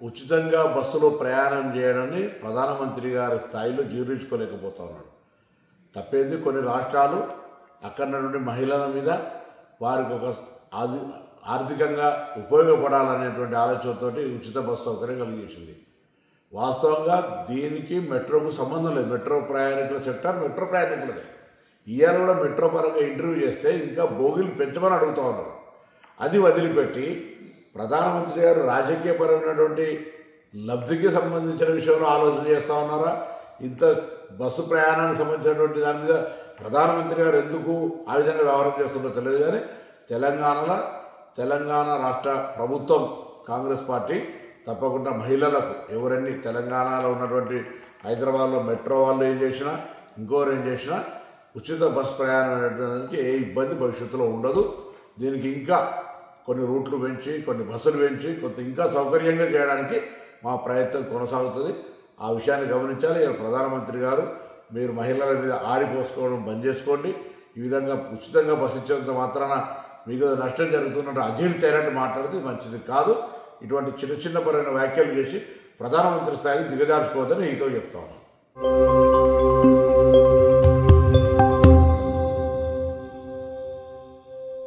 ఉచితంగా బస్సులో ప్రయాణం చేయడాన్ని ప్రధానమంత్రి గారి స్థాయిలో జీర్ణించుకోలేకపోతా ఉన్నాడు. తప్పేంది, కొన్ని రాష్ట్రాలు అక్కడ నుండి మహిళల మీద వారికి ఒక ఆర్థికంగా ఉపయోగపడాలనేటువంటి ఆలోచనతో ఉచిత బస్సు సౌకర్యం కలిగేసింది. వాస్తవంగా దీనికి మెట్రోకు సంబంధం లేదు. మెట్రో ప్రయాణికుల సెక్టర్ మెట్రో ప్రయాణికులదే. ఇవాళ కూడా మెట్రో పరంగా ఇంటర్వ్యూ చేస్తే ఇంకా బోగీలు పెంచమని అడుగుతూ ఉన్నారు. అది వదిలిపెట్టి ప్రధానమంత్రి గారు రాజకీయపరమైనటువంటి లబ్ధికి సంబంధించిన విషయంలో ఆలోచన చేస్తూ ఉన్నారా? ఇంత బస్సు ప్రయాణానికి సంబంధించినటువంటి దాని మీద ప్రధానమంత్రి గారు ఎందుకు ఆ విధంగా వ్యవహారం చేస్తుందో తెలియదు. కానీ తెలంగాణ రాష్ట్ర ప్రభుత్వం కాంగ్రెస్ పార్టీ తప్పకుండా మహిళలకు ఎవరన్నీ తెలంగాణలో ఉన్నటువంటి హైదరాబాద్లో మెట్రో వాళ్ళు ఏం చేసినా ఇంకోరు ఏం చేసినా ఉచిత బస్సు ప్రయాణం అనేటువంటి ఏ ఇబ్బంది భవిష్యత్తులో ఉండదు. దీనికి ఇంకా కొన్ని రూట్లు పెంచి, కొన్ని బస్సులు పెంచి, కొంత ఇంకా సౌకర్యంగా చేయడానికి మా ప్రయత్నం కొనసాగుతుంది. ఆ విషయాన్ని గమనించాలి. ఇలా ప్రధానమంత్రి గారు మీరు మహిళల మీద ఆడిపోసుకోవడం బంద్ చేసుకోండి. ఈ విధంగా ఉచితంగా బస్సు ఇచ్చేంత మాత్రాన మీకు నష్టం జరుగుతున్నట్టు అజీర్తైనట్టు మాట్లాడితే మంచిది కాదు. ఇటువంటి చిన్న పరమైన వ్యాఖ్యలు చేసి ప్రధానమంత్రి స్థాయికి దిగజార్చుకోవద్దని నీతో చెప్తా ఉన్నాను.